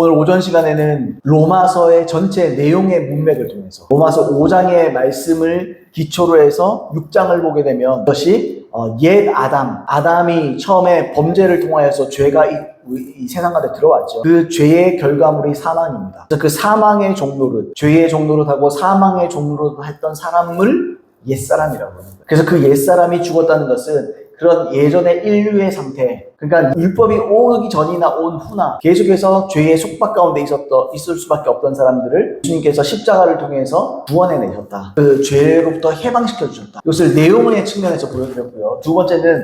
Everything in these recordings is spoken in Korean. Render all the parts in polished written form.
오늘 오전 시간에는 로마서의 전체 내용의 문맥을 통해서 로마서 5장의 말씀을 기초로 해서 6장을 보게 되면 그것이 옛 아담이 처음에 범죄를 통하여서 죄가 이 세상 가운데 들어왔죠. 그 죄의 결과물이 사망입니다. 그래서 그 사망의 종노릇, 죄의 종노릇하고 사망의 종노릇 했던 사람을 옛사람이라고 합니다. 그래서 그 옛사람이 죽었다는 것은 그런 예전의 인류의 상태, 그러니까 율법이 오기 전이나 온 후나 계속해서 죄의 속박 가운데 있을 수밖에 없던 사람들을 주님께서 십자가를 통해서 구원해내셨다. 그 죄로부터 해방시켜주셨다. 이것을 내용의 측면에서 보여드렸고요. 두 번째는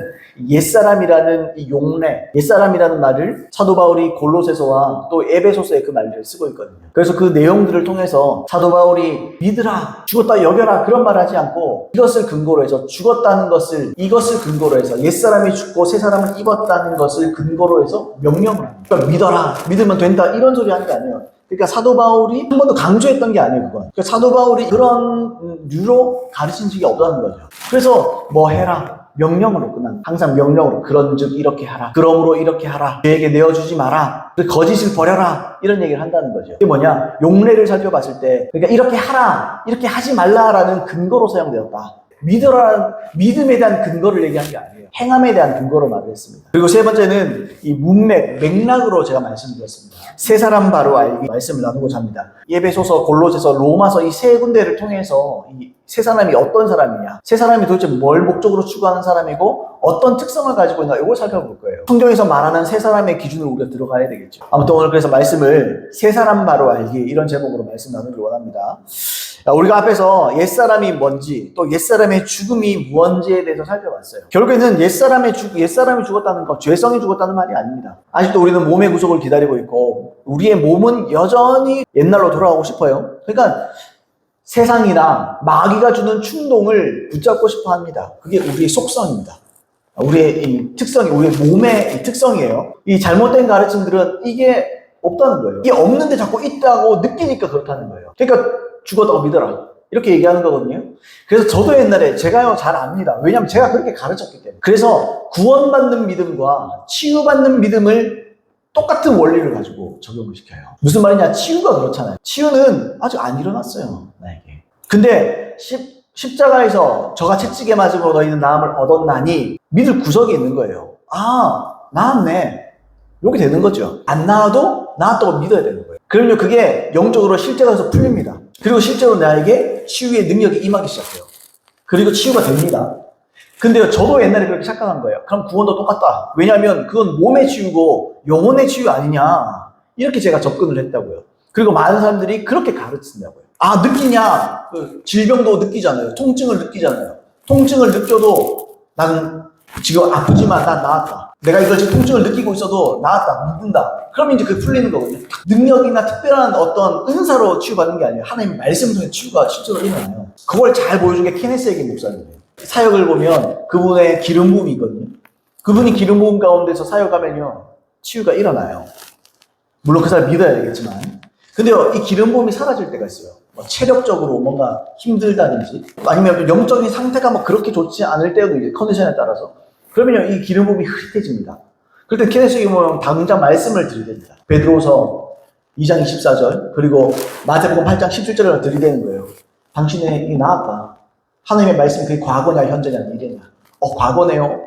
옛사람이라는 이 용례, 옛사람이라는 말을 사도 바울이 골로새서와 또 에베소서에 그 말을 쓰고 있거든요. 그래서 그 내용들을 통해서 사도 바울이 믿으라, 죽었다 여겨라 그런 말 하지 않고 이것을 근거로 해서 죽었다는 것을 이것을 근거로 해서 옛사람이 죽고 새 사람을 입었다는 것을 근거로 해서 명령을 합니다. 그러니까 믿어라, 믿으면 된다 이런 소리 하는 게 아니에요. 그러니까 사도 바울이 한 번도 강조했던 게 아니에요. 그건. 그러니까 사도 바울이 그런 류로 가르친 적이 없다는 거죠. 그래서 뭐 해라, 명령으로 끝난, 항상 명령으로, 그런즉 이렇게 하라, 그러므로 이렇게 하라, 죄에게 내어주지 마라, 거짓을 버려라 이런 얘기를 한다는 거죠. 이게 뭐냐, 용례를 살펴봤을 때 그러니까 이렇게 하라, 이렇게 하지 말라라는 근거로 사용되었다. 믿으라는 믿음에 대한 근거를 얘기한 게 아니에요. 행함에 대한 근거로 말을 했습니다. 그리고 세 번째는 이 맥락으로 제가 말씀드렸습니다. 세 사람 바로 알기 말씀을 나누고자 합니다. 에베소서, 골로새서, 로마서 이 세 군데를 통해서 이 세 사람이 어떤 사람이냐, 세 사람이 도대체 뭘 목적으로 추구하는 사람이고 어떤 특성을 가지고 있나 이걸 살펴볼 거예요. 성경에서 말하는 세 사람의 기준으로 우리가 들어가야 되겠죠. 아무튼 오늘 그래서 말씀을 세 사람 바로 알기 이런 제목으로 말씀 나누길 원합니다. 우리가 앞에서 옛사람이 뭔지 또 옛사람의 죽음이 무언지에 대해서 살펴봤어요. 결국에는 옛사람이 죽었다는 것, 죄성이 죽었다는 말이 아닙니다. 아직도 우리는 몸의 구속을 기다리고 있고 우리의 몸은 여전히 옛날로 돌아가고 싶어요. 그러니까 세상이나 마귀가 주는 충동을 붙잡고 싶어 합니다. 그게 우리의 속성입니다. 우리의 이 특성이, 우리의 몸의 이 특성이에요. 이 잘못된 가르침들은 이게 없다는 거예요. 이게 없는데 자꾸 있다고 느끼니까 그렇다는 거예요. 그러니까 죽었다고 믿어라, 이렇게 얘기하는 거거든요. 그래서 저도 옛날에 제가요 잘 압니다. 왜냐하면 제가 그렇게 가르쳤기 때문에. 그래서 구원받는 믿음과 치유받는 믿음을 똑같은 원리를 가지고 적용을 시켜요. 무슨 말이냐, 치유가 그렇잖아요. 치유는 아직 안 일어났어요, 나에게. 근데 십자가에서 저가 채찍에 맞음으로 너희는 나음을 얻었나니 믿을 구석이 있는 거예요. 아, 나았네, 이렇게 되는 거죠. 안 나아도 나았다고 믿어야 되는 거예요. 그러면 그게 영적으로 실제로서 풀립니다. 그리고 실제로 나에게 치유의 능력이 임하기 시작해요. 그리고 치유가 됩니다. 근데요, 저도 옛날에 그렇게 착각한 거예요. 그럼 구원도 똑같다. 왜냐하면 그건 몸의 치유고 영혼의 치유 아니냐, 이렇게 제가 접근을 했다고요. 그리고 많은 사람들이 그렇게 가르친다고요. 아, 느끼냐? 질병도 느끼잖아요. 통증을 느끼잖아요. 통증을 느껴도 나는 지금 아프지만 난 나았다, 내가 이걸 지금 통증을 느끼고 있어도 나았다, 믿는다. 그러면 이제 그게 풀리는 거거든요. 능력이나 특별한 어떤 은사로 치유받는 게 아니에요. 하나님의 말씀 통해 치유가 실제로 일어나요. 그걸 잘 보여준 게 케네스 에긴 목사님이에요. 사역을 보면 그분의 기름 부음이 있거든요. 그분이 기름 부음 가운데서 사역하면요 치유가 일어나요. 물론 그 사람 믿어야 되겠지만. 근데요, 이 기름 부음이 사라질 때가 있어요. 뭐 체력적으로 뭔가 힘들다든지 아니면 영적인 상태가 뭐 그렇게 좋지 않을 때도 이제 컨디션에 따라서, 그러면요 이 기름 부음이 흐릿해집니다. 그럴 때 케네스에게 보면 당장 말씀을 들이댑니다. 베드로서 2장 24절 그리고 마태복음 8장 17절을 들이대는 거예요. 당신의 이 나았다. 하나님의 말씀이 그게 과거냐 현재냐 미래냐. 과거네요.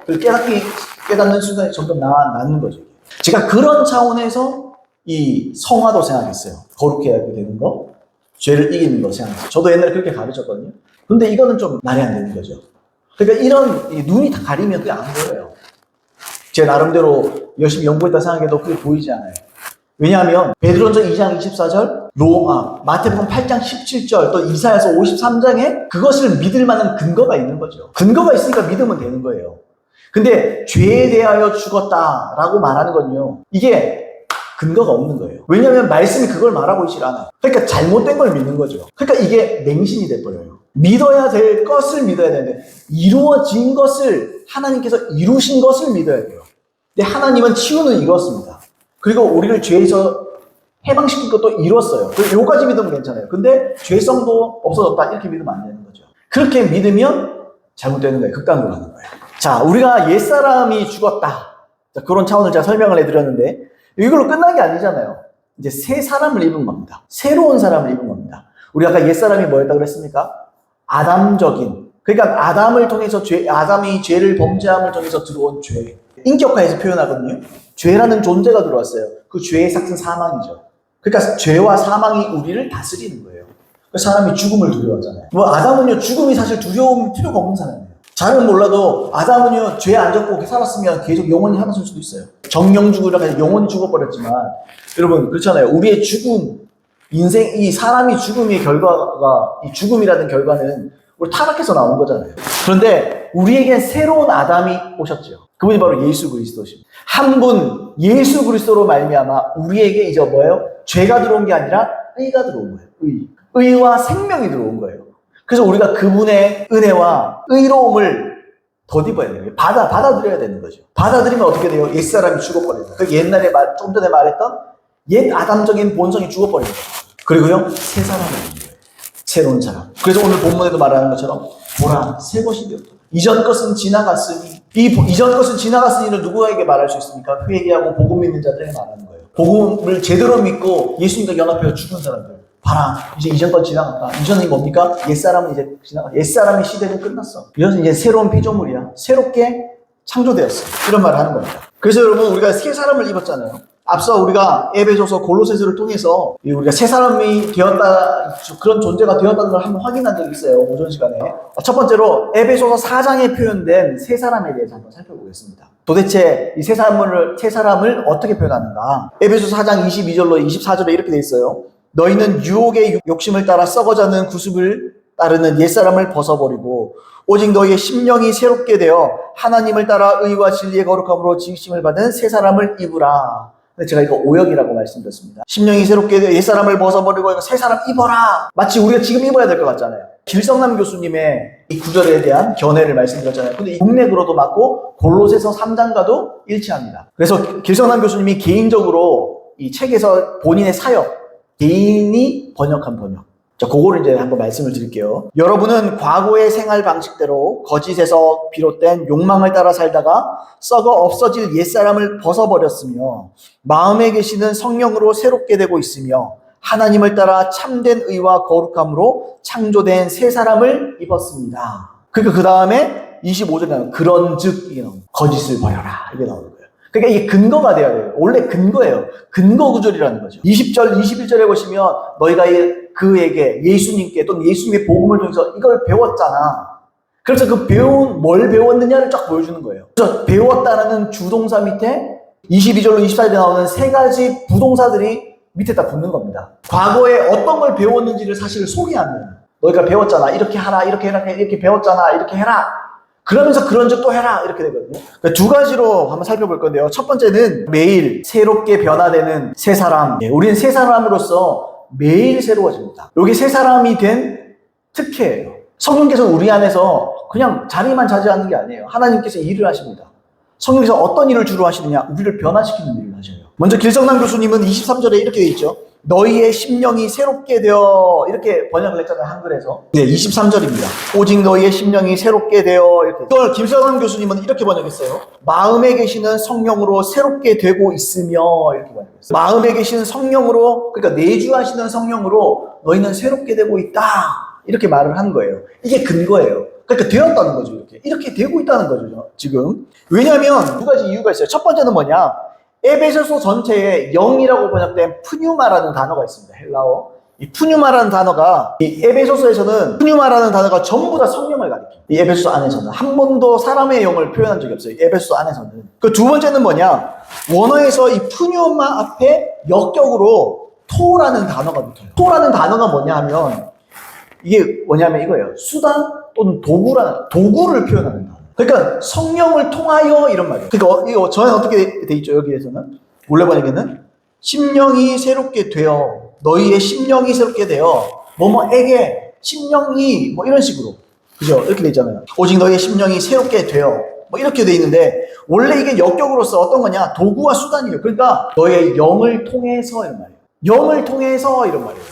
깨닫는 순간에 점점 낫는 거죠. 제가 그런 차원에서 이 성화도 생각했어요. 거룩해야 되는 거, 죄를 이기는 거 생각했어요. 저도 옛날에 그렇게 가르쳤거든요. 근데 이거는 좀 말이 안 되는 거죠. 그러니까 이런 눈이 다 가리면 그게 안 보여요. 제 나름대로 열심히 연구했다 생각해도 그게 보이지 않아요. 왜냐하면 베드로전서 2장 24절, 마태복음 8장 17절, 또 이사야서 53장에 그것을 믿을 만한 근거가 있는 거죠. 근거가 있으니까 믿으면 되는 거예요. 근데 죄에 대하여 죽었다라고 말하는 건요, 이게 근거가 없는 거예요. 왜냐하면 말씀이 그걸 말하고 있질 않아요. 그러니까 잘못된 걸 믿는 거죠. 그러니까 이게 맹신이 돼버려요. 믿어야 될 것을 믿어야 되는데 이루어진 것을, 하나님께서 이루신 것을 믿어야 돼요. 근데 하나님은 치유는 이뤘습니다. 그리고 우리를 죄에서 해방시킨 것도 이뤘어요. 요까지 믿으면 괜찮아요. 근데 죄성도 없어졌다, 이렇게 믿으면 안 되는 거죠. 그렇게 믿으면 잘못되는 거예요. 극단으로 가는 거예요. 자, 우리가 옛사람이 죽었다, 자, 그런 차원을 제가 설명을 해드렸는데 이걸로 끝난 게 아니잖아요. 이제 새 사람을 입은 겁니다. 새로운 사람을 입은 겁니다. 우리 아까 옛사람이 뭐였다고 그랬습니까? 아담적인. 그러니까 아담을 통해서 아담이 죄를 범죄함을 통해서 들어온 죄. 인격화해서 표현하거든요. 죄라는 존재가 들어왔어요. 그 죄의 삭은 사망이죠. 그러니까 죄와 사망이 우리를 다스리는 거예요. 그래서 사람이 죽음을 두려워하잖아요. 뭐 아담은요, 죽음이 사실 두려움 필요가 없는 사람이에요. 잘은 몰라도 아담은요, 죄 안 졌고 살았으면 계속 영원히 살았을 수도 있어요. 정령 죽으려고 해서 영원히 죽어버렸지만, 여러분 그렇잖아요. 우리의 죽음, 인생, 이 사람이 죽음의 결과가, 이 죽음이라는 결과는 우리 타락해서 나온 거잖아요. 그런데 우리에겐 새로운 아담이 오셨죠. 그분이 바로 예수 그리스도십니다. 한 분 예수 그리스도로 말미암아 우리에게 이제 뭐예요? 죄가 들어온 게 아니라 의가 들어온 거예요. 의와 생명이 들어온 거예요. 그래서 우리가 그분의 은혜와 의로움을 덧입어야 돼요. 받아들여야 되는 거죠. 받아들이면 어떻게 돼요? 옛사람이 죽어버려요. 그 옛날에 좀 전에 말했던 옛 아담적인 본성이 죽어버려요. 그리고요, 새 사람이 되는 거예요. 새로운 사람. 그래서 오늘 본문에도 말하는 것처럼 보라, 새 것이 되었다. 이전 것은 지나갔으니, 이 이전 것은 지나갔으니는 누구에게 말할 수 있습니까? 회개하고 복음 믿는 자들에게 말하는 거예요. 복음을 제대로 믿고 예수님과 연합해서 죽은 사람들. 봐라, 이제 이전 건 지나갔다. 이전이 뭡니까? 옛사람은 이제 지나갔다. 옛사람의 시대는 끝났어. 이것은 이제 새로운 피조물이야. 새롭게 창조되었어. 이런 말을 하는 겁니다. 그래서 여러분, 우리가 새 사람을 입었잖아요. 앞서 우리가 에베소서 골로새서를 통해서 우리가 새 사람이 되었다, 그런 존재가 되었다는 걸 한번 확인한 적이 있어요. 오전 시간에. 첫 번째로 에베소서 4장에 표현된 새 사람에 대해서 한번 살펴보겠습니다. 도대체 이 새 사람을 어떻게 표현하는가? 에베소서 4장 22절로 24절에 이렇게 돼 있어요. 너희는 유혹의 욕심을 따라 썩어가는 구습을 따르는 옛사람을 벗어버리고 오직 너희의 심령이 새롭게 되어 하나님을 따라 의와 진리의 거룩함으로 지으심을 받은 새 사람을 입으라. 근데 제가 이거 오역이라고 말씀드렸습니다. 심령이 새롭게 되어 옛사람을 벗어버리고 새 사람 입어라. 마치 우리가 지금 입어야 될 것 같잖아요. 길성남 교수님의 이 구절에 대한 견해를 말씀드렸잖아요. 근데 이 문맥으로도 맞고 골로새서 3장과도 일치합니다. 그래서 길성남 교수님이 개인적으로 이 책에서 본인의 사역, 개인이 번역한 번역. 자, 그거를 이제 한번 말씀을 드릴게요. 여러분은 과거의 생활 방식대로 거짓에서 비롯된 욕망을 따라 살다가 썩어 없어질 옛사람을 벗어버렸으며 마음에 계시는 성령으로 새롭게 되고 있으며 하나님을 따라 참된 의와 거룩함으로 창조된 새 사람을 입었습니다. 그러니까 그 다음에 25절에 나오는 그런즉 이게 나옵니다. 거짓을 버려라. 이게 나오는 거예요. 그러니까 이게 근거가 돼야 돼요. 원래 근거예요. 근거 구절이라는 거죠. 20절, 21절에 보시면 너희가 그에게 예수님께 또는 예수님의 복음을 통해서 이걸 배웠잖아. 그래서 그 뭘 배웠느냐를 쫙 보여주는 거예요. 그래서 배웠다는 주동사 밑에 22절로 24절에 나오는 세 가지 부동사들이 밑에 다 붙는 겁니다. 과거에 어떤 걸 배웠는지를 사실 소개하는, 너희가 배웠잖아. 이렇게 하라. 이렇게 해라. 이렇게 배웠잖아. 이렇게 해라. 그러면서 그런즉 또 해라 이렇게 되거든요. 그러니까 두 가지로 한번 살펴볼 건데요. 첫 번째는 매일 새롭게 변화되는 새 사람. 우리는 새 사람으로서 매일 새로워집니다. 여기 새 사람이 된 특혜예요. 성령께서 우리 안에서 그냥 자리만 차지하는 게 아니에요. 하나님께서 일을 하십니다. 성령께서 어떤 일을 주로 하시느냐? 우리를 변화시키는 일을 하셔요. 먼저 길성남 교수님은 23절에 이렇게 돼 있죠. 너희의 심령이 새롭게 되어, 이렇게 번역을 했잖아요, 한글에서. 네, 23절입니다. 오직 너희의 심령이 새롭게 되어, 이렇게. 이걸 김성환 교수님은 이렇게 번역했어요. 마음에 계시는 성령으로 새롭게 되고 있으며, 이렇게 번역했어요. 마음에 계시는 성령으로, 그러니까 내주하시는 성령으로 너희는 새롭게 되고 있다. 이렇게 말을 한 거예요. 이게 근거예요. 그러니까 되었다는 거죠, 이렇게. 이렇게 되고 있다는 거죠, 지금. 왜냐하면 두 가지 이유가 있어요. 첫 번째는 뭐냐? 에베소서 전체에 영이라고 번역된 푸뉴마라는 단어가 있습니다. 헬라어. 이 푸뉴마라는 단어가, 이 에베소서에서는 푸뉴마라는 단어가 전부 다 성령을 가리켜요. 이 에베소서 안에서는 한 번도 사람의 영을 표현한 적이 없어요. 에베소서 안에서는. 그 두 번째는 뭐냐? 원어에서 이 푸뉴마 앞에 역격으로 토라는 단어가 붙어요. 토라는 단어가 뭐냐 하면, 이게 뭐냐면 이거예요. 수단 또는 도구를 표현하는 단어. 그러니까 성령을 통하여 이런 말이에요. 그러니까 이거 저는 어떻게 돼 있죠? 여기에서는 원래 번역에는 심령이 새롭게 되어, 너희의 심령이 새롭게 되어 뭐뭐에게 심령이 뭐 이런 식으로, 그죠? 이렇게 돼 있잖아요. 오직 너희의 심령이 새롭게 되어 뭐 이렇게 돼 있는데 원래 이게 역격으로서 어떤 거냐? 도구와 수단이에요. 그러니까 너희의 영을 통해서 이런 말이에요. 영을 통해서 이런 말이에요.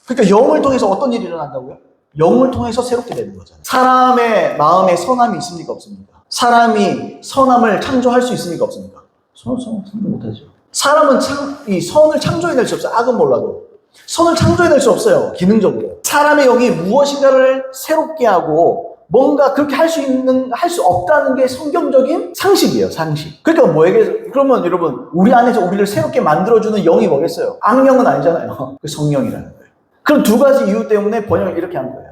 그러니까 영을 통해서 어떤 일이 일어난다고요? 영을 통해서 새롭게 되는 거잖아요. 사람의 마음에 선함이 있습니까? 없습니까? 사람이 선함을 창조할 수 있습니까? 없습니까? 선함 못하죠. 사람은 이 선을 창조해낼 수 없어요. 악은 몰라도. 선을 창조해낼 수 없어요. 기능적으로. 사람의 영이 무엇인가를 새롭게 하고 뭔가 그렇게 할 수 없다는 게 성경적인 상식이에요, 상식. 그러니까 그러면 여러분, 우리 안에서 우리를 새롭게 만들어주는 영이 뭐겠어요? 악령은 아니잖아요. 그 성령이라는 거예요. 그럼 두 가지 이유 때문에 번역을 이렇게 한 거예요.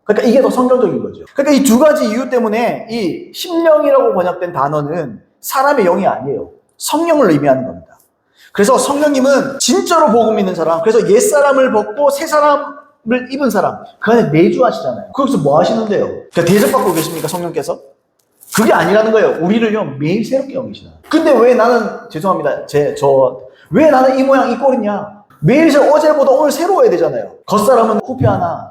그러니까 이게 더 성경적인 거죠. 그러니까 이 두 가지 이유 때문에 이 심령이라고 번역된 단어는 사람의 영이 아니에요. 성령을 의미하는 겁니다. 그래서 성령님은 진짜로 복음 있는 사람, 그래서 옛사람을 벗고 새사람을 입은 사람, 그 안에 내주하시잖아요. 거기서 뭐 하시는데요? 그러니까 대접받고 계십니까, 성령께서? 그게 아니라는 거예요. 우리를요, 매일 새롭게 여기시나. 근데 왜 나는, 죄송합니다. 왜 나는 이 모양, 이 꼴이냐? 매일 어제보다 오늘 새로워야 되잖아요. 겉사람은 후피 하나,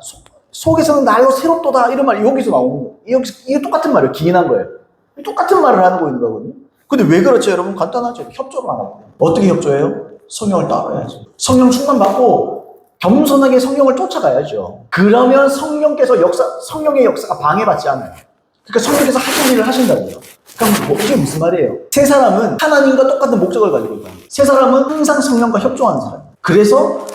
속에서는 날로 새롭도다. 이런 말 여기서 나오는 거예요. 이게 똑같은 말이에요. 기인한 거예요. 똑같은 말을 하는 거있는 거거든요. 근데 왜 그렇죠, 여러분? 간단하죠. 협조를 안 하거든요. 어떻게 협조해요? 성령을 따라야죠. 성령 충만 받고 겸손하게 성령을 쫓아가야죠. 그러면 성령의 역사가 방해받지 않아요. 그러니까 성령께서 하신 일을 하신다고요. 그럼 이게 무슨 말이에요? 세 사람은 하나님과 똑같은 목적을 가지고 있다. 세 사람은 항상 성령과 협조하는 사람. 그래서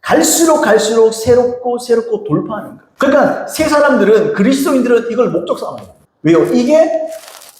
갈수록 새롭고 돌파하는 거예요. 그러니까 세 사람들은, 그리스도인들은 이걸 목적 삼아요. 왜요? 이게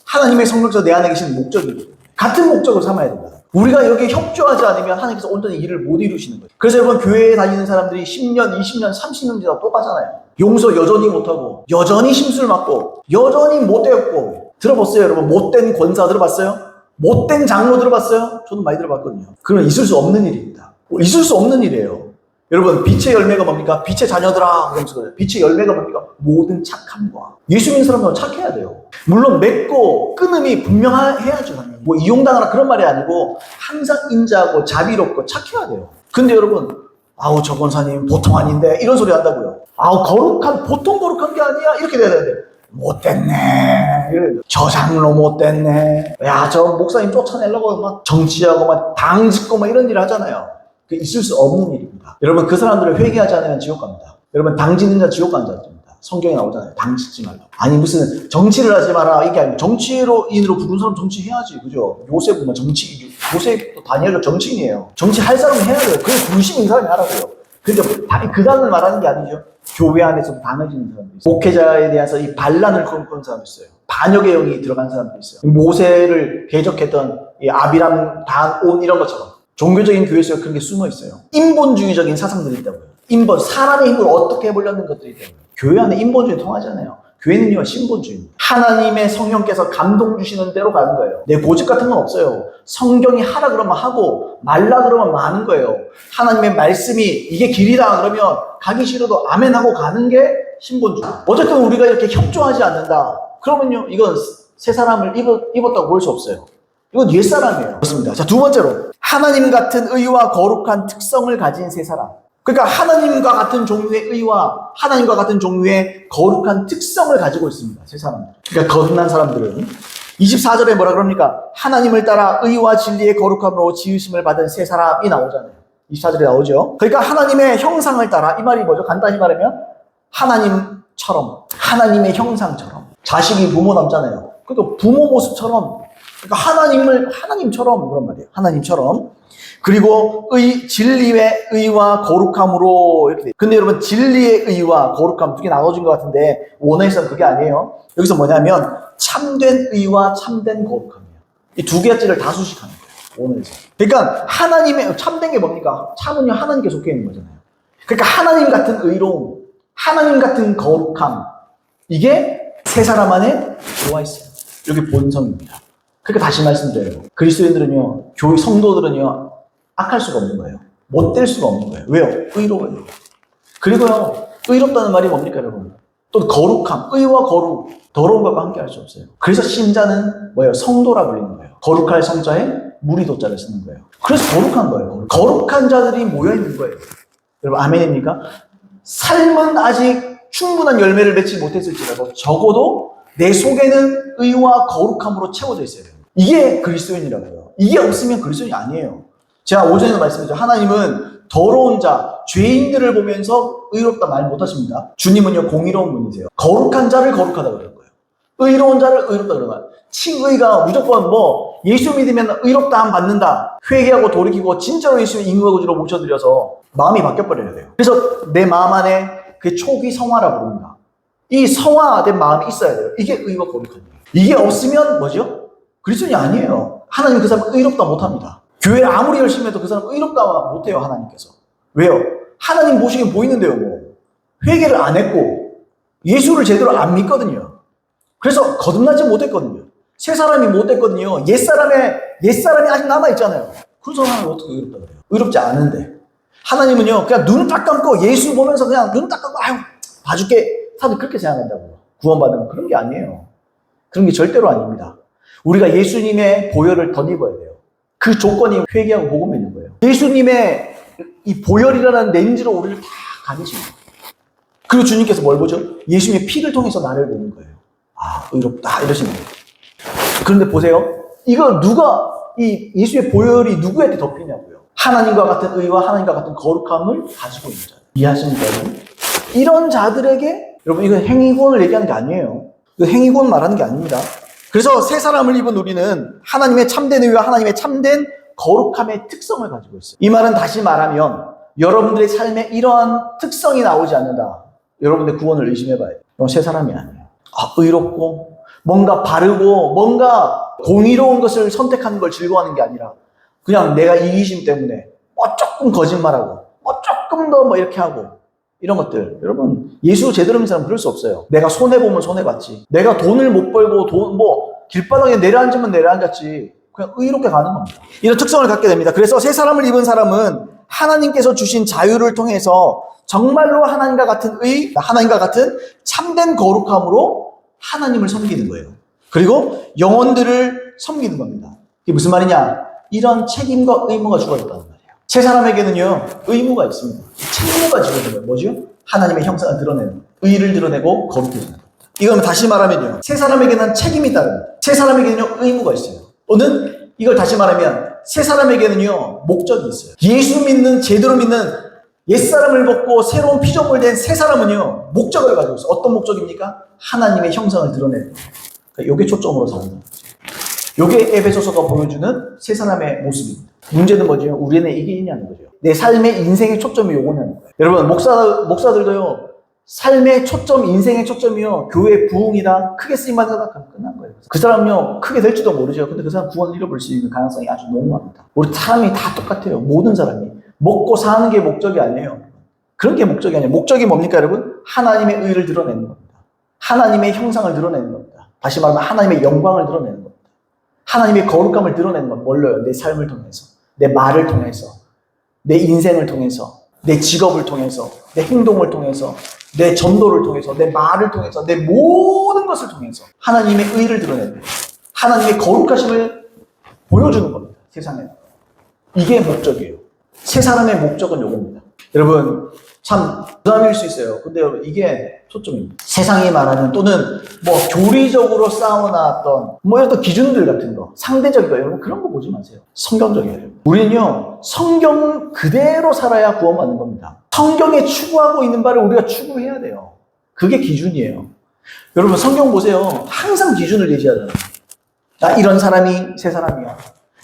하나님의 성령께서 내 안에 계신 목적이거든요. 같은 목적을 삼아야 된다. 우리가 여기에 협조하지 않으면 하나님께서 온전히 일을 못 이루시는 거예요. 그래서 여러분, 교회에 다니는 사람들이 10년, 20년, 30년 지나도 똑같잖아요. 용서 여전히 못하고, 여전히 심술 맞고, 여전히 못되었고. 들어봤어요, 여러분? 못된 권사 들어봤어요? 못된 장로 들어봤어요? 저도 많이 들어봤거든요. 그건 있을 수 없는 일입니다. 있을 수 없는 일이에요. 여러분, 빛의 열매가 뭡니까? 빛의 자녀들아. 그러면서 그래요. 빛의 열매가 뭡니까? 모든 착함과. 예수 믿는 사람들은 착해야 돼요. 물론 맺고 끊음이 분명해야죠. 뭐 이용당하라 그런 말이 아니고 항상 인자하고 자비롭고 착해야 돼요. 근데 여러분, 아우 저 권사님 보통 아닌데 이런 소리 한다고요. 아우 보통 거룩한 게 아니야. 이렇게 돼야 되는데 못됐네. 저 장로 못됐네. 야, 저 목사님 쫓아내려고 막 정치하고 막 당 짓고 막 이런 일을 하잖아요. 있을 수 없는 일입니다. 여러분, 그 사람들을 회개하지 않으면 지옥 갑니다. 여러분, 당 짓는 자 지옥 가는 자입니다. 성경에 나오잖아요. 당 짓지 말라. 아니 무슨 정치를 하지 마라 이게 아니고 정치인으로 부른 사람 정치해야지. 그죠? 요셉은 뭐 요셉도 다니엘도 정치인이에요. 정치할 사람은 해야 돼요. 그게 불신 있는 사람이 하라고요. 근데 그 당을 말하는 게 아니죠. 교회 안에서 당을 짓는 사람도 있어요. 목회자에 대해서 이 반란을 꿈꾸는 사람도 있어요. 반역의 영이 들어간 사람도 있어요. 모세를 대적했던 이 아비람, 온 이런 것처럼 종교적인 교회에서 그런 게 숨어 있어요. 인본주의적인 사상들이 있다고요. 사람의 힘으로 어떻게 해보려는 것들이 있다고요. 교회 안에 인본주의 통하잖아요. 교회는요, 신본주의입니다. 하나님의 성령께서 감동 주시는 대로 가는 거예요. 내 고집 같은 건 없어요. 성경이 하라 그러면 하고 말라 그러면 마는 거예요. 하나님의 말씀이 이게 길이다 그러면 가기 싫어도 아멘 하고 가는 게 신본주의. 어쨌든 우리가 이렇게 협조하지 않는다. 그러면요, 이건 새 사람을 입었다고 볼 수 없어요. 이건 옛사람이에요. 그렇습니다. 자, 두 번째로 하나님 같은 의와 거룩한 특성을 가진 세 사람. 그러니까 하나님과 같은 종류의 의와 하나님과 같은 종류의 거룩한 특성을 가지고 있습니다. 세 사람들. 그러니까 거듭난 사람들은 24절에 뭐라 그럽니까? 하나님을 따라 의와 진리의 거룩함으로 지으심을 받은 세 사람이 나오잖아요. 24절에 나오죠. 그러니까 하나님의 형상을 따라, 이 말이 뭐죠? 간단히 말하면 하나님처럼, 하나님의 형상처럼. 자식이 부모 닮잖아요. 그러니까 부모 모습처럼, 그러니까 하나님처럼 그런 말이에요. 하나님처럼. 그리고 진리의 의와 거룩함으로 이렇게 돼요. 근데 여러분, 진리의 의와 거룩함 두 개 나눠진 것 같은데 원어에서는 그게 아니에요. 여기서 뭐냐면 참된 의와 참된 거룩함이에요. 이 두 가지를 다 수식하는 거예요. 원어에서. 그러니까 하나님의 참된 게 뭡니까? 참은요, 하나님께 속해 있는 거잖아요. 그러니까 하나님 같은 의로움, 하나님 같은 거룩함, 이게 세 사람 안에 들어와 있어요. 이게 본성입니다. 그러니까 다시 말씀드려요. 그리스도인들은요, 교회 성도들은요, 악할 수가 없는 거예요. 못될 수가 없는 거예요. 왜요? 의로워요. 그리고요, 의롭다는 말이 뭡니까, 여러분? 또 거룩함, 의와 거룩, 더러운 것과 함께 할 수 없어요. 그래서 신자는 뭐예요? 성도라 불리는 거예요. 거룩할 성자에 무리도자를 쓰는 거예요. 그래서 거룩한 거예요. 거룩한 자들이 모여있는 거예요. 여러분, 아멘입니까? 삶은 아직 충분한 열매를 맺지 못했을지라도 적어도 내 속에는 의와 거룩함으로 채워져 있어요. 이게 그리스도인이라고요. 이게 없으면 그리스도인이 아니에요. 제가 오전에도 말씀드렸죠. 하나님은 더러운 자, 죄인들을 보면서 의롭다 말 못하십니다. 주님은요, 공의로운 분이세요. 거룩한 자를 거룩하다고 그러는 거예요. 의로운 자를 의롭다 그런 거야. 칭의가 무조건 뭐 예수 믿으면 의롭다함 받는다. 회개하고 돌이키고 진짜로 예수님 인과 구주로 모셔드려서 마음이 바뀌어버려야 돼요. 그래서 내 마음 안에 그 초기 성화라 부릅니다. 이 성화된 마음이 있어야 돼요. 이게 의와 거룩한 거예요. 이게 없으면 뭐죠? 그리스도인이 아니에요. 하나님 그 사람 의롭다 못합니다. 교회 아무리 열심히 해도 그 사람 의롭다 못해요. 하나님께서. 왜요? 하나님 보시기엔 보이는데요. 뭐. 회개를 안 했고 예수를 제대로 안 믿거든요. 그래서 거듭나지 못했거든요. 새 사람이 못됐거든요. 옛사람이 아직 남아있잖아요. 그 사람을 어떻게 의롭다 그래요? 의롭지 않은데. 하나님은요, 그냥 눈 딱 감고 예수 보면서 그냥 눈 딱 감고, 아유, 봐줄게. 다들 그렇게 생각한다고요. 구원받으면 그런 게 아니에요. 그런 게 절대로 아닙니다. 우리가 예수님의 보혈을 덧입어야 돼요. 그 조건이 회개하고 복음 믿는 거예요. 예수님의 이 보혈이라는 렌즈로 우리를 다 가리십니다. 그리고 주님께서 뭘 보죠? 예수님의 피를 통해서 나를 보는 거예요. 아, 의롭다. 이러시는 거예요. 그런데 보세요. 이거 이 예수의 보혈이 누구한테 덮이냐고요. 하나님과 같은 의와 하나님과 같은 거룩함을 가지고 있는 자. 이해하십니까, 여러분? 이런 자들에게, 여러분, 이건 행위권을 얘기하는 게 아니에요. 그 행위권 말하는 게 아닙니다. 그래서 새 사람을 입은 우리는 하나님의 참된 의와 하나님의 참된 거룩함의 특성을 가지고 있어요. 이 말은 다시 말하면 여러분들의 삶에 이러한 특성이 나오지 않는다. 여러분들 구원을 의심해봐야 돼요. 새 사람이 아니에요. 의롭고 뭔가 바르고 뭔가 공의로운 것을 선택하는 걸 즐거워하는 게 아니라 그냥 내가 이기심 때문에 조금 거짓말하고 조금 더 이렇게 하고 이런 것들. 여러분, 예수 제대로 믿는 사람은 그럴 수 없어요. 내가 손해보면 손해봤지. 내가 돈을 못 벌고 길바닥에 내려앉으면 내려앉았지. 그냥 의롭게 가는 겁니다. 이런 특성을 갖게 됩니다. 그래서 새 사람을 입은 사람은 하나님께서 주신 자유를 통해서 정말로 하나님과 같은 하나님과 같은 참된 거룩함으로 하나님을 섬기는 거예요. 그리고 영혼들을 섬기는 겁니다. 이게 무슨 말이냐? 이런 책임과 의무가 주어졌다는 말이에요. 새 사람에게는요, 의무가 있습니다. 책무가 주어진 거예요. 뭐죠? 하나님의 형상을 드러내는 것. 의를 드러내고 거룩해지는 겁니다. 이건 다시 말하면요, 새 사람에게는 책임이 따릅니다. 새 사람에게는요, 의무가 있어요. 또는 이걸 다시 말하면 새 사람에게는요, 목적이 있어요. 예수 믿는, 제대로 믿는 옛사람을 벗고 새로운 피조물 된 새 사람은요, 목적을 가지고 있어요. 어떤 목적입니까? 하나님의 형상을 드러내는 거예요. 그러니까 이게 초점으로 사는 거예요. 이게 에베소서가 보여주는 새 사람의 모습입니다. 문제는 뭐죠? 우리는 이게 있냐는 거죠. 내 삶의 인생의 초점이 요거냐는 거예요. 여러분, 목사들도요, 삶의 초점, 인생의 초점이요, 교회 부흥이다, 크게 쓰임받는 거다, 그럼 끝난 거예요. 그 사람은요, 크게 될지도 모르죠. 근데 그 사람 구원을 잃어버릴 수 있는 가능성이 아주 농후합니다. 우리 사람이 다 똑같아요. 모든 사람이. 먹고 사는 게 목적이 아니에요. 그런 게 목적이 아니에요. 목적이 뭡니까, 여러분? 하나님의 의를 드러내는 겁니다. 하나님의 형상을 드러내는 겁니다. 다시 말하면 하나님의 영광을 드러내는 겁니다. 하나님의 거룩함을 드러내는 건 뭘로요? 내 삶을 통해서, 내 말을 통해서, 내 인생을 통해서, 내 직업을 통해서, 내 행동을 통해서, 내 전도를 통해서, 내 말을 통해서, 내 모든 것을 통해서 하나님의 의를 드러내는 거예요. 하나님의 거룩하심을 보여주는 겁니다. 세상에. 이게 목적이에요. 새 사람의 목적은 요겁니다. 여러분, 참 부담일 수 있어요. 근데 여러분, 이게 초점입니다. 세상이 말하는, 또는 교리적으로 쌓아놨던 이런 기준들 같은 거, 상대적인 거, 여러분 그런 거 보지 마세요. 성경적이에요. 우리는요, 성경 그대로 살아야 구원받는 겁니다. 성경에 추구하고 있는 바를 우리가 추구해야 돼요. 그게 기준이에요. 여러분, 성경 보세요. 항상 기준을 예시하잖아요. 이런 사람이 새 사람이야.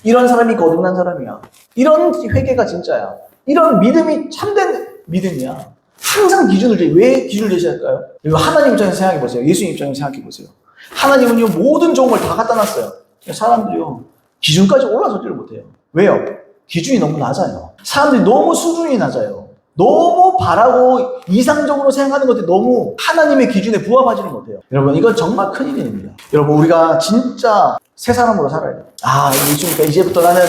이런 사람이 거듭난 사람이야. 이런 회개가 진짜야. 이런 믿음이 참된 믿음이야. 항상 왜 기준을 제시할까요? 하나님 입장에서 생각해 보세요. 예수님 입장에서 생각해 보세요. 하나님은요, 모든 좋은 걸 다 갖다 놨어요. 사람들이요, 기준까지 올라서지를 못해요. 왜요? 기준이 너무 낮아요. 사람들이 너무 수준이 낮아요. 너무 바라고 이상적으로 생각하는 것들이 너무 하나님의 기준에 부합하지를 못해요. 여러분, 이건 정말 큰일입니다. 여러분, 우리가 진짜 새 사람으로 살아야 돼요. 예수니까 이제부터 나는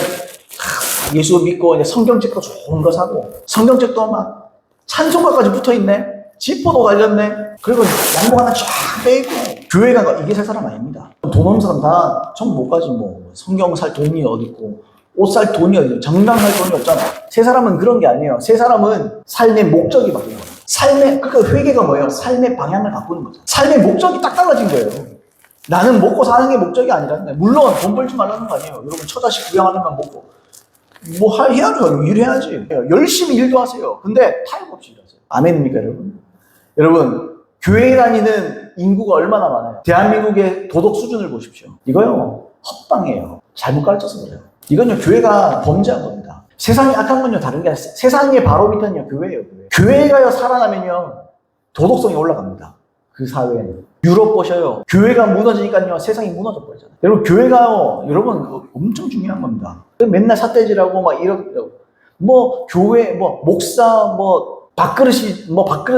예수 믿고 이제 성경책도 좋은 거 사고, 성경책도 막 찬송가까지 붙어있네, 지퍼도 달렸네, 그리고 양복 하나 쫙 빼입고 교회 간 거, 이게 새 사람 아닙니다. 돈 없는 사람 다 전부 못 가지. 성경 살 돈이 어딨고 옷 살 돈이 어딨고 정당 살 돈이 없잖아. 새 사람은 그런 게 아니에요. 새 사람은 삶의 목적이 바뀐 거예요. 그러니까 회개가 뭐예요? 삶의 방향을 바꾸는 거죠. 삶의 목적이 딱 달라진 거예요. 나는 먹고 사는 게 목적이 아니라는 거예요. 물론 돈 벌지 말라는 거 아니에요. 여러분, 처자식 부양하려면 먹고 해야죠. 일해야지. 열심히 일도 하세요. 근데 타협 없이 일하세요. 아멘입니까, 여러분? 여러분, 교회에 다니는 인구가 얼마나 많아요? 대한민국의 도덕 수준을 보십시오. 이거요, 헛방이에요. 잘못 가르쳐서 그래요. 이건요, 교회가 범죄한 겁니다. 세상이 악한 건요, 다른 게 아니라 세상의 바로 밑에는요, 교회예요. 교회가요, 살아나면요, 도덕성이 올라갑니다. 그 사회에는. 유럽 보셔요. 교회가 무너지니까요, 세상이 무너져 버리잖아요. 여러분, 교회가요, 여러분, 엄청 중요한 겁니다. 맨날 삿대질하고, 막 이러고, 뭐, 교회, 뭐, 목사, 뭐, 밥그릇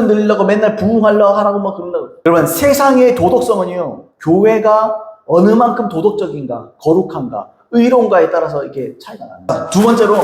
늘리려고 맨날 부흥하려고 하라고 막 그런다고. 여러분, 세상의 도덕성은요, 교회가 어느 만큼 도덕적인가, 거룩한가, 의로운가에 따라서 이렇게 차이가 납니다. 두 번째로,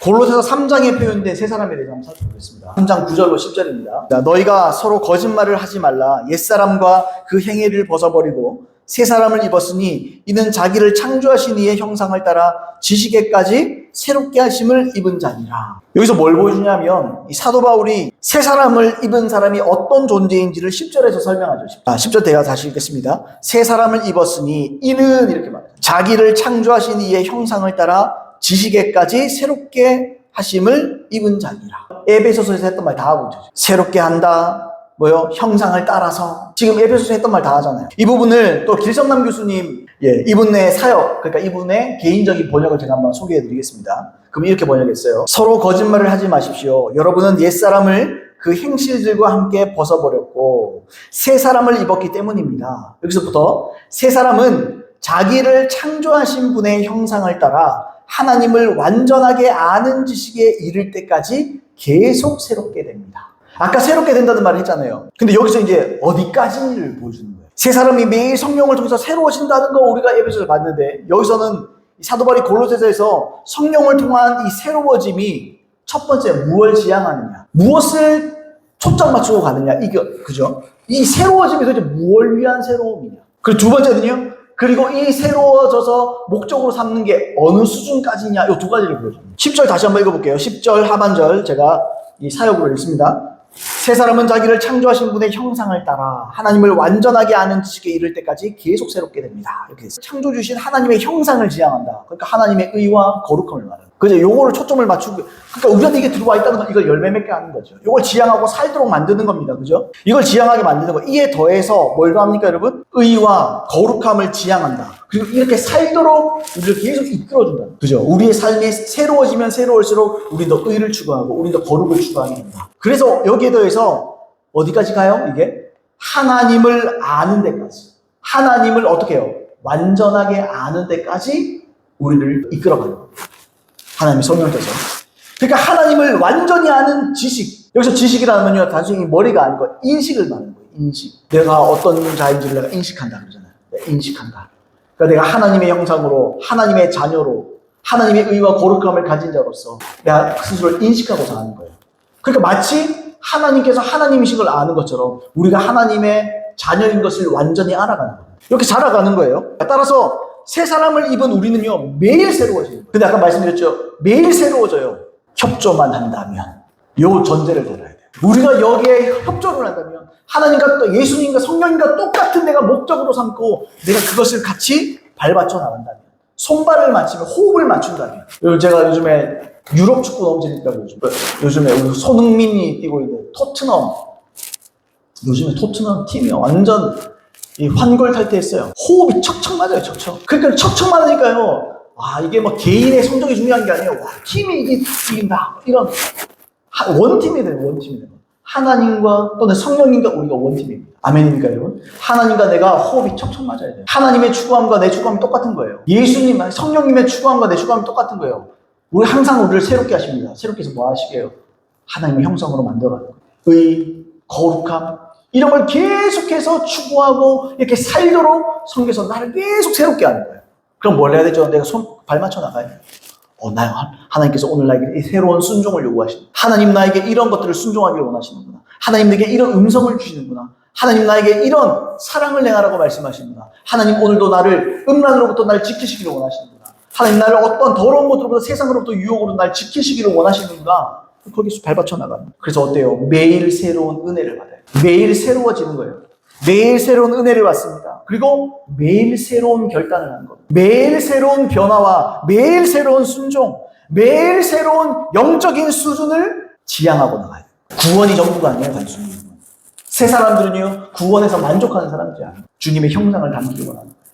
골로새서 3장에 표현된 세 사람에 대해서 한번 살펴보겠습니다. 3장 9절로 10절입니다. 자, 너희가 서로 거짓말을 하지 말라. 옛사람과 그 행위를 벗어버리고 새 사람을 입었으니 이는 자기를 창조하신 이의 형상을 따라 지식에까지 새롭게 하심을 입은 자니라. 여기서 뭘 보여주냐면 이 사도 바울이 새 사람을 입은 사람이 어떤 존재인지를 10절에서 설명하죠. 10절 제가 다시 읽겠습니다. 새 사람을 입었으니 이는 이렇게 말해요. 자기를 창조하신 이의 형상을 따라 지식에까지 새롭게 하심을 입은 자니라. 에베소서에서 했던 말 다 하고 있죠. 새롭게 한다. 뭐요? 형상을 따라서. 지금 에베소서 했던 말 다 하잖아요. 이 부분을 또 길성남 교수님, 이분의 사역, 그러니까 이분의 개인적인 번역을 제가 한번 소개해 드리겠습니다. 그럼 이렇게 번역했어요. 서로 거짓말을 하지 마십시오. 여러분은 옛사람을 그 행실들과 함께 벗어버렸고 새 사람을 입었기 때문입니다. 여기서부터 새 사람은 자기를 창조하신 분의 형상을 따라 하나님을 완전하게 아는 지식에 이를 때까지 계속 새롭게 됩니다. 아까 새롭게 된다는 말을 했잖아요. 근데 여기서 이제 어디까지를 보여주는 거예요. 새 사람이 매일 성령을 통해서 새로워진다는 거 우리가 에베소에서 봤는데 여기서는 사도 바울이 골로새서에서 성령을 통한 이 새로워짐이 첫 번째 무엇을 지향하느냐, 무엇을 초점 맞추고 가느냐, 이거 그죠? 이 새로워짐이 도대체 무엇을 위한 새로움이냐. 그리고 두 번째는요, 그리고 이 새로워져서 목적으로 삼는 게 어느 수준까지냐, 이 두 가지를 보여줍니다. 10절 다시 한번 읽어볼게요. 10절 하반절 제가 이 사역으로 읽습니다. 새 사람은 자기를 창조하신 분의 형상을 따라 하나님을 완전하게 아는 지식에 이를 때까지 계속 새롭게 됩니다. 이렇게 됐어요. 창조 주신 하나님의 형상을 지향한다. 그러니까 하나님의 의와 거룩함을 말하는. 그죠? 요거를 초점을 맞추고, 그러니까 우리한테 이게 들어와 있다는 건 이걸 열매 맺게 하는 거죠. 요걸 지향하고 살도록 만드는 겁니다. 그죠? 이걸 지향하게 만드는 거. 이에 더해서 뭘 더합니까, 여러분? 의와 거룩함을 지향한다. 그리고 이렇게 살도록 우리를 계속 이끌어준다. 그죠? 우리의 삶이 새로워지면 새로울수록 우린 더 의를 추구하고 우린 더 거룩을 추구하게 된다. 그래서 여기에 더해서 어디까지 가요? 이게 하나님을 아는 데까지. 하나님을 어떻게 해요? 완전하게 아는 데까지 우리를 이끌어가는 겁니다. 하나님이 성령께서. 그러니까 하나님을 완전히 아는 지식. 여기서 지식이라는 건요, 단순히 머리가 아니고 인식을 말하는 거예요. 인식. 내가 어떤 자인지를 내가 인식한다 그러잖아요. 내가 인식한다. 그러니까 내가 하나님의 형상으로, 하나님의 자녀로, 하나님의 의와 거룩함을 가진 자로서 내가 스스로를 인식하고 사는 거예요. 그러니까 마치 하나님께서 하나님이신 걸 아는 것처럼 우리가 하나님의 자녀인 것을 완전히 알아가는 거예요. 이렇게 자라가는 거예요. 따라서 새 사람을 입은 우리는요, 매일 새로워져요. 근데 아까 말씀드렸죠? 매일 새로워져요. 협조만 한다면. 요 전제를 들어야 돼요. 우리가 여기에 협조를 한다면 하나님과 또 예수님과 성령님과 똑같은 내가 목적으로 삼고 내가 그것을 같이 발받쳐 나간다면, 손발을 맞추면, 호흡을 맞춘다면. 제가 요즘에 유럽 축구 너무 재밌다고 요즘에 우리 손흥민이 뛰고 있는 토트넘, 요즘에 토트넘 팀이 완전 이 환골탈태했어요. 호흡이 척척 맞아요, 척척. 그러니까 척척 맞으니까요, 와, 이게 뭐 개인의 성적이 중요한 게 아니에요. 와, 팀이 이긴다. 이런 원팀이 돼요, 원팀이 돼요. 하나님과 또는 성령님과 우리가 원팀입니다. 아멘입니까, 여러분? 하나님과 내가 호흡이 척척 맞아야 돼요. 하나님의 추구함과 내 추구함이 똑같은 거예요. 예수님, 성령님의 추구함과 내 추구함이 똑같은 거예요. 우리 항상 우리를 새롭게 하십니다. 새롭게 해서 뭐 하시게요? 하나님의 형상으로 만들어가는 거예요. 의, 거룩함, 이런 걸 계속해서 추구하고 이렇게 살도록 성경에서 나를 계속 새롭게 하는 거예요. 그럼 뭘 해야 되죠? 내가 발 맞춰 나가야 돼요. 하나님께서 오늘 나에게 새로운 순종을 요구하십니다. 하나님 나에게 이런 것들을 순종하기를 원하시는구나. 하나님 내게 이런 음성을 주시는구나. 하나님 나에게 이런 사랑을 행하라고 말씀하시는구나. 하나님 오늘도 나를 음란으로부터 나를 지키시기를 원하시는구나. 하나님 나를 어떤 더러운 것으로부터 세상으로부터 유혹으로 나를 지키시기를 원하시는구나. 거기서 발받쳐 나가는. 그래서 어때요? 매일 새로운 은혜를 받아요. 매일 새로워지는 거예요. 매일 새로운 은혜를 받습니다. 그리고 매일 새로운 결단을 하는 겁니다. 매일 새로운 변화와 매일 새로운 순종, 매일 새로운 영적인 수준을 지향하고 나가요. 구원이 전부가 아니에요, 단순히. 새 사람들은요, 구원에서 만족하는 사람들이 아니에요. 주님의 형상을 담기를 원하는 거예요.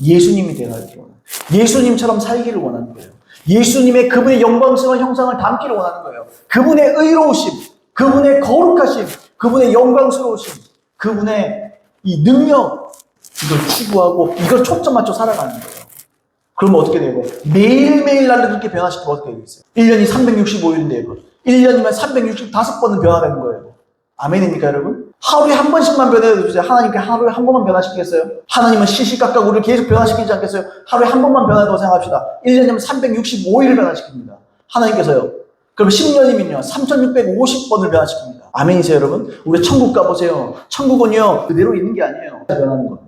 예수님이 되기를 원하는 거예요. 예수님처럼 살기를 원하는 거예요. 예수님의 그분의 영광스러운 형상을 담기를 원하는 거예요. 그분의 의로우심, 그분의 거룩하심, 그분의 영광스러우심, 그분의 이 능력, 이걸 추구하고 이걸 초점 맞춰 살아가는 거예요. 그러면 어떻게 돼요? 매일매일 나를 그렇게 변화시키면 어떻게 되겠어요? 1년이 365일인데 1년이면 365번은 변화되는 거예요. 아멘입니까, 여러분? 하루에 한 번씩만 변해도 주세요. 하나님께 하루에 한 번만 변화시키겠어요? 하나님은 시시각각 우리를 계속 변화시키지 않겠어요? 하루에 한 번만 변화한다고 생각합시다. 1년이면 365일을 변화시킵니다. 하나님께서요. 그럼 10년이면요. 3650번을 변화시킵니다. 아멘이세요, 여러분? 우리 천국 가보세요. 천국은요, 그대로 있는 게 아니에요. 변하는 겁니다.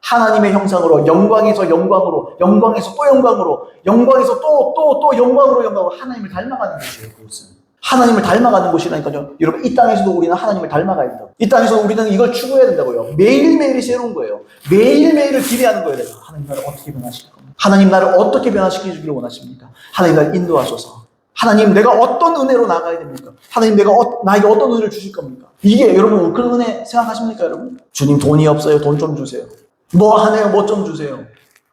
하나님의 형상으로, 영광에서 영광으로, 영광에서 또 영광으로, 영광에서 또 영광으로 하나님을 닮아가는 곳이에요, 그것은. 하나님을 닮아가는 곳이라니까요. 여러분, 이 땅에서도 우리는 하나님을 닮아가야 된다고. 이 땅에서 우리는 이걸 추구해야 된다고요. 매일매일이 새로운 거예요. 매일매일을 기대하는 거예요. 내가. 하나님 나를 어떻게 변화시킬 겁니까? 하나님 나를 어떻게 변화시켜주기를 원하십니까? 하나님 나를 인도하소서. 하나님 내가 어떤 은혜로 나가야 됩니까? 하나님 나에게 어떤 은혜를 주실 겁니까? 이게 여러분 그런 은혜 생각하십니까, 여러분? 주님 돈이 없어요. 돈 좀 주세요. 뭐 하네요. 뭐 좀 주세요.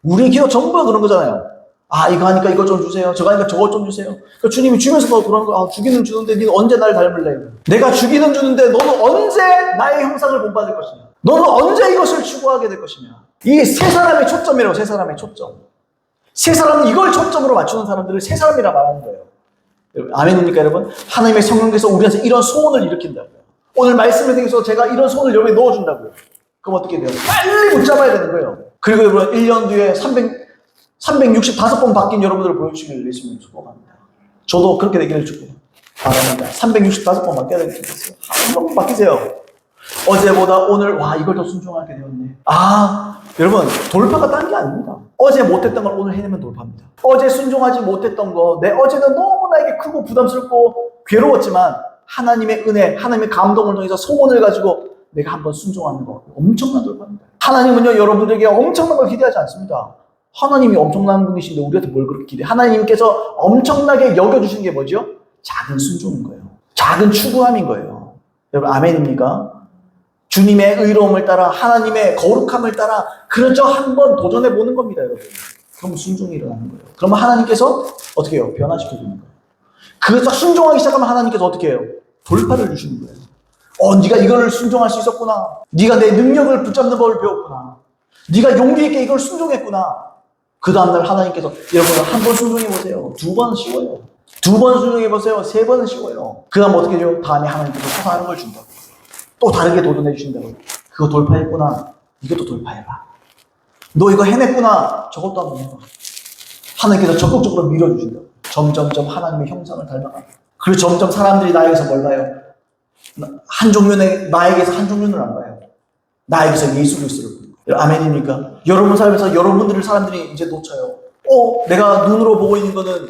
우리 기도 전부 그런 거잖아요. 아, 이거 하니까 이거 좀 주세요. 저거 하니까 저거 좀 주세요. 그러니까 주님이 주면서도 그러는 거, 아, 주기는 주는데 너는 언제 나를 닮을래? 내가 주기는 주는데 너는 언제 나의 형상을 본받을 것이냐? 너는 언제 이것을 추구하게 될 것이냐? 이게 세 사람의 초점이라고, 세 사람의 초점. 세 사람은 이걸 초점으로 맞추는 사람들을 세 사람이라 말하는 거예요. 여러분, 아멘입니까, 여러분? 하나님의 성령께서 우리한테 이런 소원을 일으킨다고요. 오늘 말씀을 통해서 제가 이런 소원을 여러분에 넣어준다고요. 그럼 어떻게 돼요? 빨리 붙잡아야 되는 거예요. 그리고 여러분, 1년 뒤에 365번 바뀐 여러분들을 보여주시길 예수님 축복합니다. 저도 그렇게 되기를 축복합니다. 365번 바뀌어야 되겠어요. 한 번 바뀌세요. 어제보다 오늘, 와, 이걸 더 순종하게 되었네. 아, 여러분, 돌파가 딴 게 아닙니다. 어제 못했던 걸 오늘 해내면 돌파입니다. 어제 순종하지 못했던 거, 어제는 너무 나에게 크고 부담스럽고 괴로웠지만, 하나님의 은혜, 하나님의 감동을 통해서 소원을 가지고 내가 한번 순종하는 거, 엄청난 돌파입니다. 하나님은요, 여러분들에게 엄청난 걸 기대하지 않습니다. 하나님이 엄청난 분이신데 우리한테 뭘 그렇게 기대해? 하나님께서 엄청나게 여겨주신 게 뭐죠? 작은 순종인 거예요. 작은 추구함인 거예요. 여러분, 아멘입니까? 주님의 의로움을 따라, 하나님의 거룩함을 따라 그저 한번 도전해보는 겁니다, 여러분. 그럼 순종이 일어나는 거예요. 그러면 하나님께서 어떻게 해요? 변화시켜주는 거예요. 그래서 순종하기 시작하면 하나님께서 어떻게 해요? 돌파를 주시는 거예요. 네가 이걸 순종할 수 있었구나. 네가 내 능력을 붙잡는 법을 배웠구나. 네가 용기 있게 이걸 순종했구나. 그 다음날 하나님께서 여러분 한 번 순종해보세요. 2번 쉬워요. 2번 순종해보세요. 3번은 쉬워요. 그 다음 어떻게 돼요? 다음에 하나님께서 또 다른 걸 준다고. 또 다르게 도전해 주신다고. 그거 돌파했구나. 이것도 돌파해봐. 너 이거 해냈구나. 저것도 한번 해봐. 하나님께서 적극적으로 밀어주신다고. 점점점 하나님의 형상을 닮아가고. 그리고 점점 사람들이 나에게서 뭘 봐요? 나에게서 한 종류는 안 봐요. 나에게서 예수 그리스도를 보는 거예요. 아멘입니까? 여러분 삶에서 여러분들을 사람들이 이제 놓쳐요. 내가 눈으로 보고 있는 거는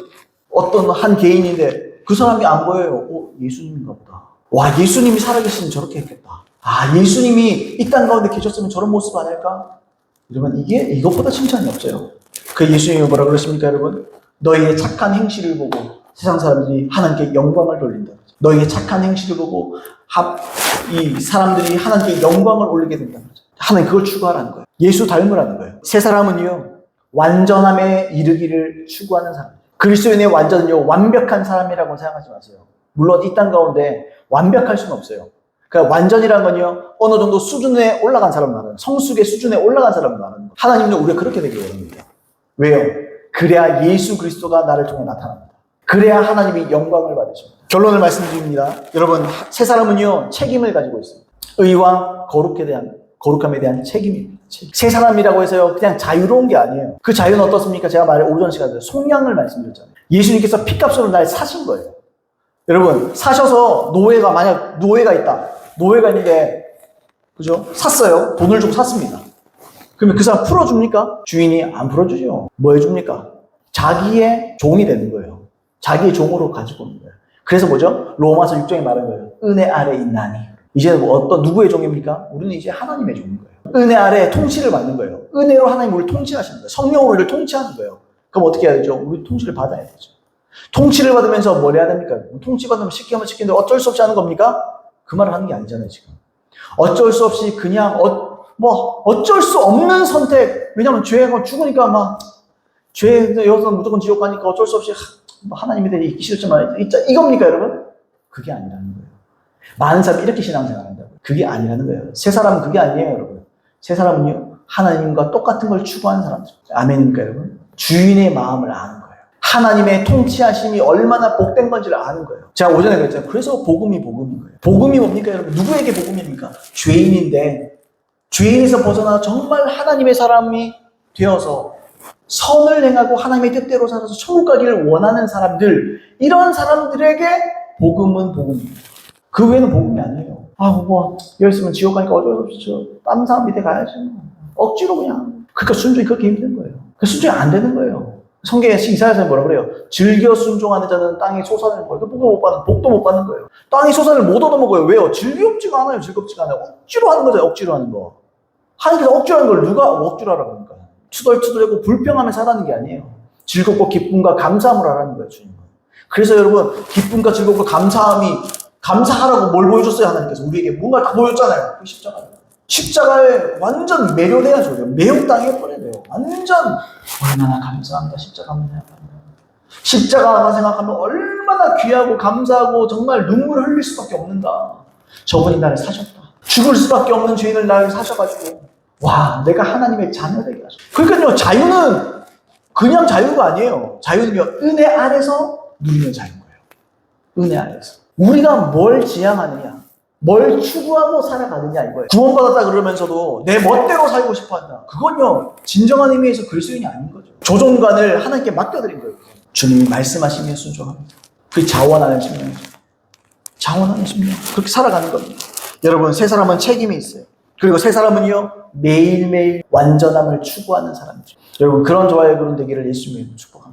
어떤 한 개인인데 그 사람이 안 보여요. 예수님인가 보다. 와, 예수님이 살아계시면 저렇게 했겠다. 아, 예수님이 이 땅 가운데 계셨으면 저런 모습 안 할까? 여러분, 이것보다 칭찬이 없어요. 그 예수님이 뭐라 그러십니까, 여러분? 너희의 착한 행실을 보고 세상 사람들이 하나님께 영광을 돌린다. 너희의 착한 행실을 보고 이 사람들이 하나님께 영광을 올리게 된다는 거죠. 하나님 그걸 추구하라는 거예요. 예수 닮으라는 거예요. 세 사람은요, 완전함에 이르기를 추구하는 사람. 그리스도인의 완전은요, 완벽한 사람이라고 생각하지 마세요. 물론 이 땅 가운데 완벽할 수는 없어요. 그러니까 완전이라는 건요, 어느 정도 수준에 올라간 사람을 말하는, 성숙의 수준에 올라간 사람을 말하는 거예요. 하나님도 우리가 그렇게 되길 원합니다. 왜요? 그래야 예수 그리스도가 나를 통해 나타납니다. 그래야 하나님이 영광을 받으십니다. 결론을 말씀드립니다. 여러분, 세 사람은요, 책임을 가지고 있습니다. 의와 거룩함에 대한 책임입니다. 세 사람이라고 해서요, 그냥 자유로운 게 아니에요. 그 자유는 어떻습니까? 제가 오전 시간에 속량을 말씀드렸잖아요. 예수님께서 피값으로 날 사신 거예요. 여러분, 사셔서 만약 노예가 있다. 노예가 있는데, 그죠? 샀어요. 돈을 주고 샀습니다. 그러면 그 사람 풀어줍니까? 주인이 안 풀어주죠. 뭐 해줍니까? 자기의 종이 되는 거예요. 자기의 종으로 가지고 오는 거예요. 그래서 뭐죠? 로마서 6장에 말한 거예요. 은혜 아래 있나니. 이제는 누구의 종입니까? 우리는 이제 하나님의 종인 거예요. 은혜 아래 통치를 받는 거예요. 은혜로 하나님 우리를 통치하시는 거예요. 성령으로 우리를 통치하는 거예요. 그럼 어떻게 해야 되죠? 우리 통치를 받아야 되죠. 통치를 받으면서 뭘 해야 됩니까? 통치 받으면 시키면 시키는데 어쩔 수 없이 하는 겁니까? 그 말을 하는 게 아니잖아요, 지금. 어쩔 수 없이 그냥 어쩔 수 없는 선택. 왜냐면 죄가 죽으니까 막 죄 여기서 무조건 지옥 가니까 어쩔 수 없이 하나님에 대해 있기 싫지만 이겁니까 여러분? 그게 아니라는 거예요. 많은 사람이 이렇게 신앙생활 한다고. 그게 아니라는 거예요. 새 사람은 그게 아니에요 여러분. 새 사람은요 하나님과 똑같은 걸 추구하는 사람들. 아멘입니까 여러분? 주인의 마음을 아는 거예요. 하나님의 통치하심이 얼마나 복된 건지를 아는 거예요. 제가 오전에 그랬잖아요. 그래서 복음인 거예요. 복음이 뭡니까 여러분? 누구에게 복음입니까? 죄인인데 죄인에서 벗어나 정말 하나님의 사람이 되어서 선을 행하고 하나님의 뜻대로 살아서 천국 가기를 원하는 사람들, 이런 사람들에게 복음은 복음입니다. 그 외에는 복음이 아니에요. 여기 있으면 지옥 가니까 어쩔 수 없이 다른 사람 밑에 가야지. 억지로 그냥. 그러니까 순종이 그렇게 힘든 거예요. 순종이 안 되는 거예요. 성경에 이사야서에 뭐라 그래요? 즐겨 순종하는 자는 땅에 소산을 먹어요. 복도 못 받는 거예요. 땅에 소산을 못 얻어먹어요. 왜요? 즐겁지가 않아요. 억지로 하는 거죠. 억지로 하는 거. 하나님께서 억지로 하는 걸 누가 억지로 하라고 합니까? 투덜투덜하고 불평하면서 하라는 게 아니에요. 즐겁고 기쁨과 감사함을 하라는 거예요, 주님은. 그래서 여러분, 기쁨과 즐겁고 감사하라고 뭘 보여줬어요, 하나님께서? 우리에게 뭔가 다 보여줬잖아요. 그 십자가요. 십자가에 완전 매료돼야죠. 매혹당해버려야 돼요. 완전, 얼마나 감사합니다, 십자가만 생각하면. 십자가만 생각하면 얼마나 귀하고 감사하고 정말 눈물을 흘릴 수밖에 없는가. 저분이 나를 사셨다. 죽을 수밖에 없는 죄인을 나를 사셔가지고, 와, 내가 하나님의 자녀되게 하셨다. 그러니까요, 자유는 그냥 자유가 아니에요. 자유는요, 은혜 아래서 누리는 자유인 거예요. 은혜 아래서. 우리가 뭘 지향하느냐, 뭘 추구하고 살아가느냐 이거예요. 구원받았다 그러면서도 내 멋대로 살고 싶어 한다. 그건요, 진정한 의미에서 그리스도인이 아닌 거죠. 조종관을 하나님께 맡겨드린 거예요. 주님이 말씀하시면 순종합니다. 그게 자원하는 심령이죠. 자원하는 심령. 그렇게 살아가는 겁니다. 여러분, 새 사람은 책임이 있어요. 그리고 새 사람은요, 매일매일 완전함을 추구하는 사람이죠. 여러분, 그런 저와 여러분 되기를 예수님의 이름으로 축복합니다.